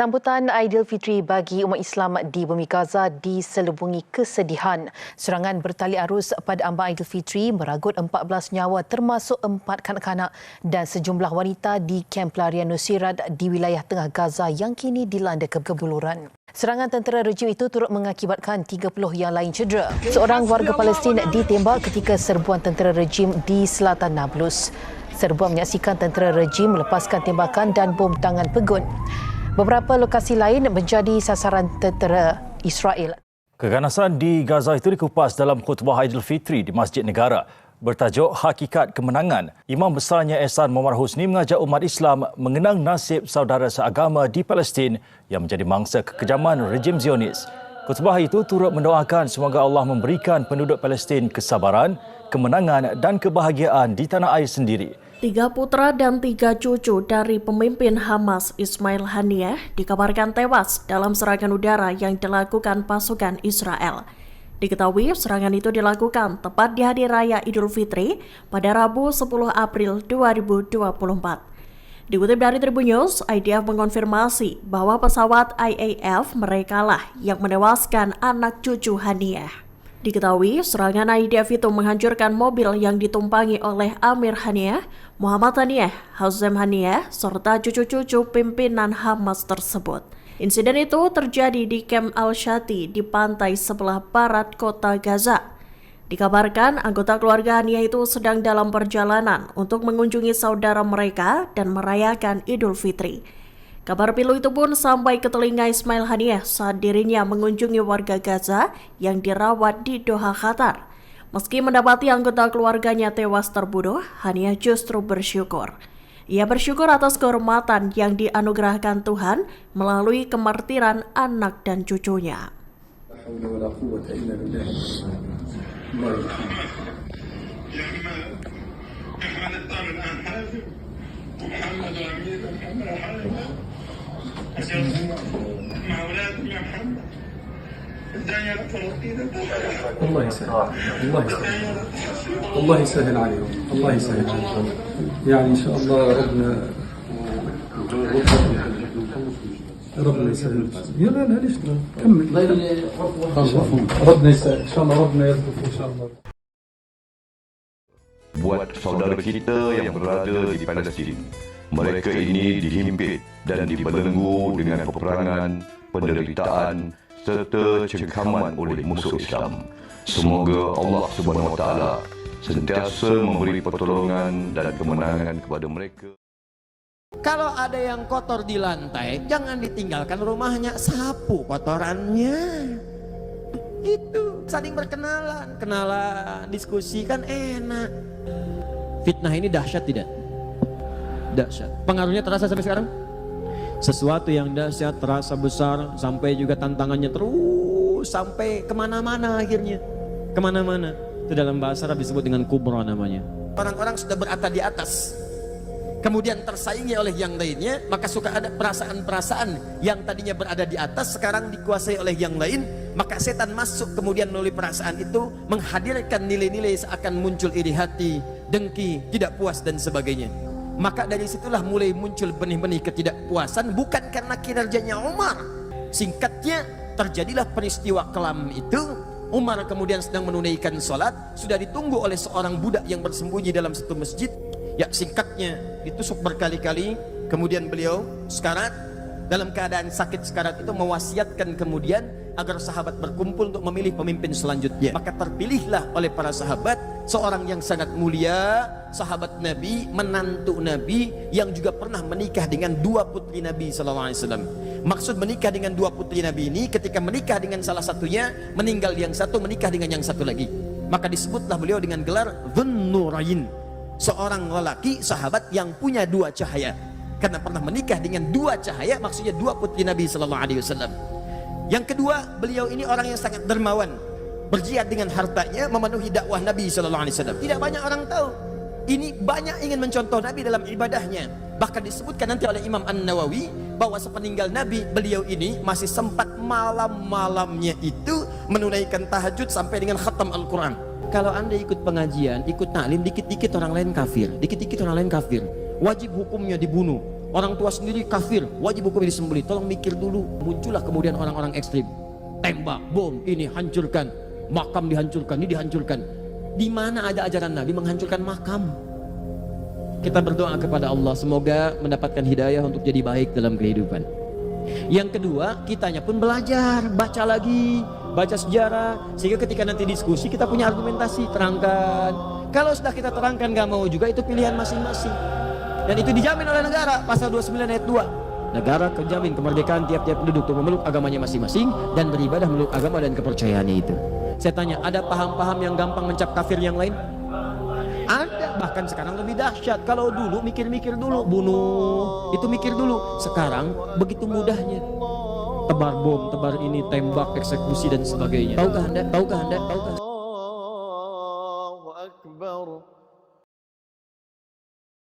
Sambutan Aidilfitri bagi umat Islam di Bumi Gaza diselubungi kesedihan. Serangan bertali arus pada ambang Aidilfitri meragut 14 nyawa termasuk 4 kanak-kanak dan sejumlah wanita di kamp pelarian Nusairat di wilayah tengah Gaza yang kini dilanda kebuluran. Serangan tentera rejim itu turut mengakibatkan 30 yang lain cedera. Seorang warga Palestin ditembak ketika serbuan tentera rejim di selatan Nablus. Serbuan menyaksikan tentera rejim melepaskan tembakan dan bom tangan pegun. Beberapa lokasi lain menjadi sasaran tentera Israel. Keganasan di Gaza itu dikupas dalam khutbah Aidilfitri di Masjid Negara. Bertajuk Hakikat Kemenangan, Imam Besarnya Ehsan Muhammad Husni mengajak umat Islam mengenang nasib saudara seagama di Palestin yang menjadi mangsa kekejaman rejim Zionis. Khutbah itu turut mendoakan semoga Allah memberikan penduduk Palestin kesabaran, kemenangan dan kebahagiaan di tanah air sendiri. 3 putra dan 3 cucu dari pemimpin Hamas Ismail Haniyeh dikabarkan tewas dalam serangan udara yang dilakukan pasukan Israel. Diketahui serangan itu dilakukan tepat di Hari Raya Idul Fitri pada Rabu 10 April 2024. Dikutip dari Tribun News, IDF mengonfirmasi bahwa pesawat IAF merekalah yang menewaskan anak cucu Haniyeh. Diketahui serangan IDF itu menghancurkan mobil yang ditumpangi oleh Amir Haniyeh, Muhammad Haniyeh, Hazem Haniyeh, serta cucu-cucu pimpinan Hamas tersebut. Insiden itu terjadi di Camp Al-Shati di pantai sebelah barat kota Gaza. Dikabarkan anggota keluarga Haniyeh itu sedang dalam perjalanan untuk mengunjungi saudara mereka dan merayakan Idul Fitri. Kabar pilu itu pun sampai ke telinga Ismail Haniyeh saat dirinya mengunjungi warga Gaza yang dirawat di Doha, Qatar. Meski mendapati anggota keluarganya tewas terbunuh, Haniyeh justru bersyukur. Ia bersyukur atas kehormatan yang dianugerahkan Tuhan melalui kemartiran anak dan cucunya. الله يسهل الله يسهل عليهم الله يسهل عليهم يعني ان شاء الله ربنا يسهل يلا ليش كمل ربنا يسهل ان شاء الله ربنا يرزقك ان شاء الله. Buat saudara kita yang berada di Palestin, mereka ini dihimpit dan dibelenggu dengan peperangan, penderitaan serta cengkaman oleh musuh Islam. Semoga Allah Subhanahu Wa Taala sentiasa memberi pertolongan dan kemenangan kepada mereka. Kalau ada yang kotor di lantai, jangan ditinggalkan rumahnya, sapu kotorannya. Itu saling berkenalan, diskusi kan enak. Fitnah ini dahsyat tidak? Dahsyat. Pengaruhnya terasa sampai sekarang? Sesuatu yang dahsyat terasa besar sampai juga tantangannya terus sampai kemana-mana akhirnya. Kemana-mana. Itu dalam bahasa Arab disebut dengan kubra namanya. Orang-orang sudah berada di atas. Kemudian tersaingi oleh yang lainnya, maka suka ada perasaan-perasaan yang tadinya berada di atas sekarang dikuasai oleh yang lain, maka setan masuk kemudian melalui perasaan itu menghadirkan nilai-nilai seakan muncul iri hati, dengki, tidak puas dan sebagainya. Maka dari situlah mulai muncul benih-benih ketidakpuasan bukan karena kinerjanya Umar. Singkatnya terjadilah peristiwa kelam itu. Umar kemudian sedang menunaikan sholat, sudah ditunggu oleh seorang budak yang bersembunyi dalam satu masjid. Ya singkatnya ditusuk berkali-kali, kemudian beliau sekarat, dalam keadaan sakit sekarat itu mewasiatkan kemudian agar sahabat berkumpul untuk memilih pemimpin selanjutnya. Maka terpilihlah oleh para sahabat seorang yang sangat mulia, sahabat Nabi, menantu Nabi yang juga pernah menikah dengan 2 putri Nabi SAW. Maksud menikah dengan 2 putri Nabi ini, ketika menikah dengan salah satunya, meninggal yang satu, menikah dengan yang satu lagi. Maka disebutlah beliau dengan gelar Dhunnurain. Seorang lelaki sahabat yang punya 2 cahaya, karena pernah menikah dengan 2 cahaya, maksudnya 2 putri Nabi SAW. Yang kedua, beliau ini orang yang sangat dermawan, berjihad dengan hartanya memenuhi dakwah Nabi SAW. Tidak banyak orang tahu. Ini banyak ingin mencontoh Nabi dalam ibadahnya. Bahkan disebutkan nanti oleh Imam An-Nawawi bahwa sepeninggal Nabi, beliau ini masih sempat malam-malamnya itu menunaikan tahajud sampai dengan khatam Al-Quran. Kalau Anda ikut pengajian, ikut taklim, dikit-dikit orang lain kafir, dikit-dikit orang lain kafir, wajib hukumnya dibunuh. Orang tua sendiri kafir, wajib hukum disembelih. Tolong mikir dulu. Muncullah kemudian orang-orang ekstrim. Tembak, bom, ini hancurkan. Makam dihancurkan, ini dihancurkan. Di mana ada ajaran Nabi menghancurkan makam? Kita berdoa kepada Allah, semoga mendapatkan hidayah untuk jadi baik dalam kehidupan. Yang kedua, kitanya pun belajar, baca lagi, baca sejarah, sehingga ketika nanti diskusi kita punya argumentasi, terangkan. Kalau sudah kita terangkan gak mau juga, itu pilihan masing-masing. Dan itu dijamin oleh negara, pasal 29 ayat 2. Negara menjamin kemerdekaan tiap-tiap penduduk untuk memeluk agamanya masing-masing dan beribadah menurut agama dan kepercayaannya itu. Saya tanya, ada paham-paham yang gampang mencap kafir yang lain? Ada, bahkan sekarang lebih dahsyat. Kalau dulu mikir-mikir dulu, bunuh, itu mikir dulu. Sekarang begitu mudahnya. Tebar bom, tebar ini, tembak, eksekusi dan sebagainya. Tahukah Anda? Tahukah Anda? Tahukah?